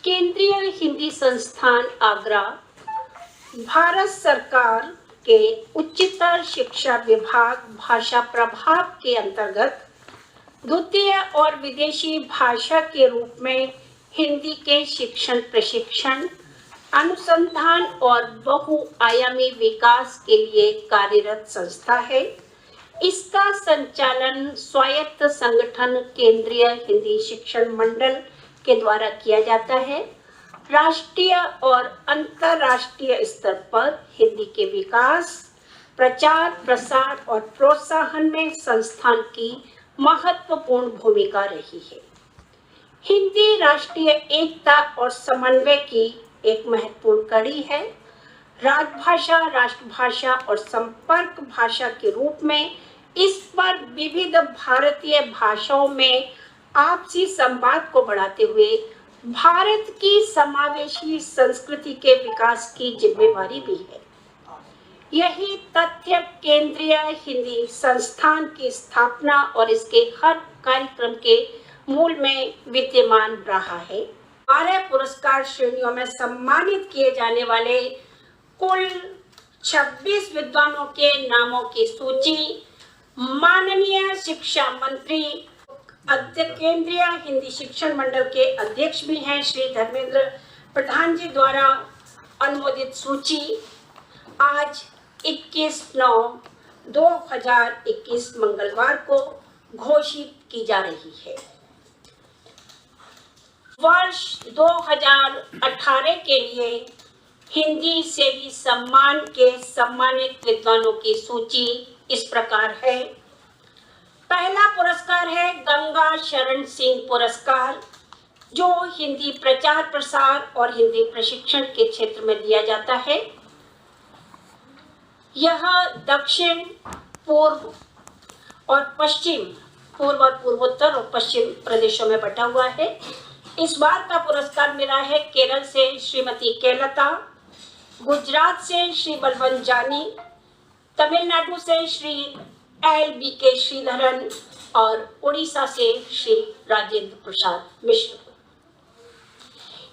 केंद्रीय हिंदी संस्थान आगरा भारत सरकार के उच्चतर शिक्षा विभाग भाषा प्रभाग के अंतर्गत द्वितीय और विदेशी भाषा के रूप में हिंदी के शिक्षण प्रशिक्षण अनुसंधान और बहुआयामी विकास के लिए कार्यरत संस्था है। इसका संचालन स्वायत्त संगठन केंद्रीय हिंदी शिक्षण मंडल के द्वारा किया जाता है। राष्ट्रीय और अंतर्राष्ट्रीय स्तर पर हिंदी के विकास, प्रचार, प्रसार और प्रोत्साहन में संस्थान की महत्वपूर्ण भूमिका रही है। हिंदी राष्ट्रीय एकता और समन्वय की एक महत्वपूर्ण कड़ी है। राजभाषा, राष्ट्रभाषा और संपर्क भाषा के रूप में इस पर विविध भारतीय भाषाओं में आपसी संवाद को बढ़ाते हुए भारत की समावेशी संस्कृति के विकास की जिम्मेवारी भी है। यही तथ्य केंद्रीय हिंदी संस्थान की स्थापना और इसके हर कार्यक्रम के मूल में विद्यमान रहा है। 12 पुरस्कार श्रेणियों में सम्मानित किए जाने वाले कुल 26 विद्वानों के नामों की सूची माननीय शिक्षा मंत्री केंद्रीय हिंदी शिक्षण मंडल के अध्यक्ष भी हैं श्री धर्मेंद्र प्रधान जी द्वारा अनुमोदित सूची आज 21/9/2021 मंगलवार को घोषित की जा रही है। वर्ष 2018 के लिए हिंदी सेवी सम्मान के सम्मानित विद्वानों की सूची इस प्रकार है। पहला पुरस्कार है गंगा शरण सिंह पुरस्कार, जो हिंदी प्रचार प्रसार और हिंदी प्रशिक्षण के क्षेत्र में दिया जाता है। यह दक्षिण, पूर्व और पूर्वोत्तर और पश्चिम प्रदेशों में बटा हुआ है। इस बार का पुरस्कार मिला है केरल से श्रीमती केलता, गुजरात से श्री बलवंत जानी, तमिलनाडु से श्री LBK श्रीधरन और उड़ीसा से श्री राजेंद्र प्रसाद मिश्र।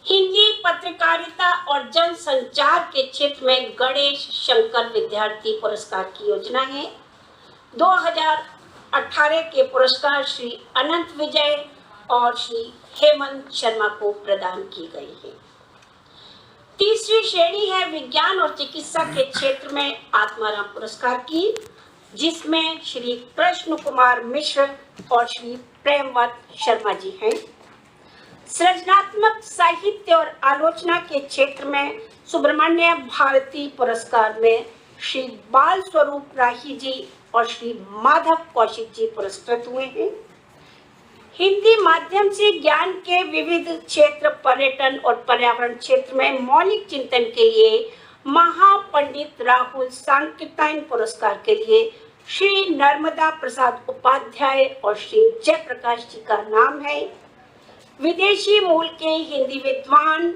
हिंदी पत्रकारिता और जनसंचार के क्षेत्र में गणेश शंकर विद्यार्थी पुरस्कार की योजना है। 2018 के पुरस्कार श्री अनंत विजय और श्री हेमंत शर्मा को प्रदान की गई है। तीसरी श्रेणी है विज्ञान और चिकित्सा के क्षेत्र में आत्माराम पुरस्कार की, जिसमें श्री कृष्ण कुमार मिश्र और श्री प्रेमवत शर्मा जी हैं। सृजनात्मक साहित्य और आलोचना के क्षेत्र में सुब्रमण्य भारती पुरस्कार में श्री बाल स्वरूप राही जी और श्री माधव कौशिक जी पुरस्कृत हुए हैं। हिंदी माध्यम से ज्ञान के विविध क्षेत्र, पर्यटन और पर्यावरण क्षेत्र में मौलिक चिंतन के लिए महापंडित राहुल सांकृत्यायन पुरस्कार के लिए श्री नर्मदा प्रसाद उपाध्याय और श्री जयप्रकाश जी का नाम है। विदेशी मूल के हिंदी विद्वान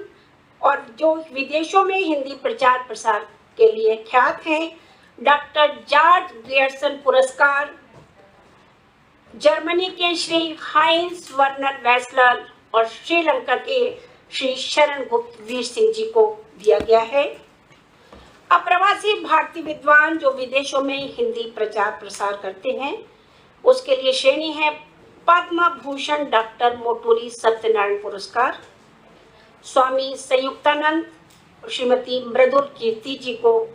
और जो विदेशों में हिंदी प्रचार प्रसार के लिए ख्यात हैं, डॉक्टर जॉर्ज ग्रियर्सन पुरस्कार जर्मनी के श्री हाइंस वर्नर वैसलर और श्रीलंका के श्री शरण गुप्त वीर सिंह जी को दिया गया है। अप्रवासी भारतीय विद्वान जो विदेशों में हिंदी प्रचार प्रसार करते हैं, उसके लिए श्रेणी है पद्म भूषण डॉक्टर मोटूरी सत्यनारायण पुरस्कार। स्वामी संयुक्तानंद और श्रीमती मृदुल कीर्ति जी को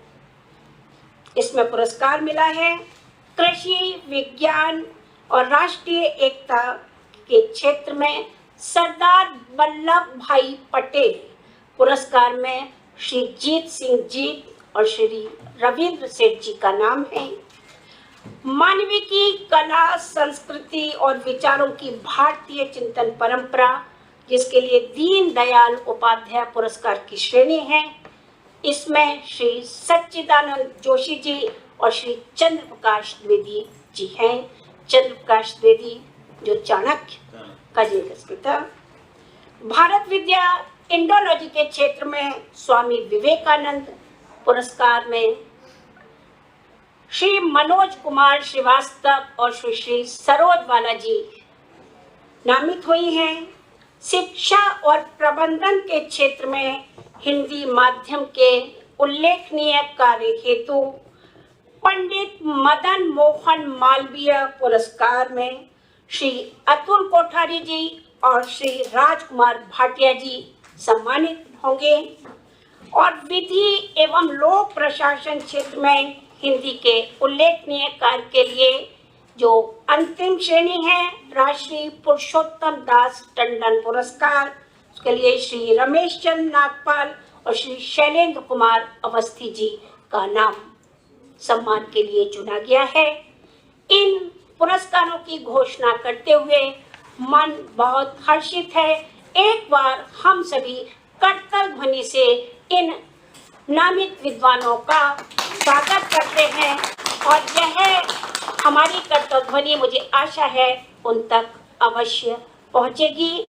इसमें पुरस्कार मिला है। कृषि, विज्ञान और राष्ट्रीय एकता के क्षेत्र में सरदार वल्लभ भाई पटेल पुरस्कार में श्री जीत सिंह जी और श्री रविंद्र सेठ जी का नाम है। मानविकी, कला, संस्कृति और विचारों की भारतीय चिंतन परंपरा, जिसके लिए दीन दयाल उपाध्याय पुरस्कार की श्रेणी है, इसमें श्री सच्चिदानंद जोशी जी और श्री चंद्र प्रकाश द्विवेदी जी हैं। चंद्र प्रकाश द्विवेदी जो चाणक्य का पिता। भारत विद्या इंडोलॉजी के क्षेत्र में स्वामी विवेकानंद पुरस्कार में श्री मनोज कुमार श्रीवास्तव और श्री सरोज बालाजी नामित हुई हैं। शिक्षा और प्रबंधन के क्षेत्र में हिंदी माध्यम के उल्लेखनीय कार्य हेतु पंडित मदन मोहन मालवीय पुरस्कार में श्री अतुल कोठारी जी और श्री राजकुमार भाटिया जी सम्मानित होंगे और विधि एवं लोक प्रशासन क्षेत्र में हिंदी के उल्लेखनीय कार्य के लिए जो अंतिम श्रेणी है राष्ट्रीय पुरुषोत्तम दास टंडन पुरस्कार, उसके लिए श्री रमेश चंद्र नागपाल और श्री शैलेंद्र कुमार अवस्थी जी का नाम सम्मान के लिए चुना गया है। इन पुरस्कारों की घोषणा करते हुए मन बहुत हर्षित है। एक बार हम सभी करतल ध्वनि से इन नामित विद्वानों का स्वागत करते हैं और यह हमारी करतल ध्वनि मुझे आशा है उन तक अवश्य पहुंचेगी।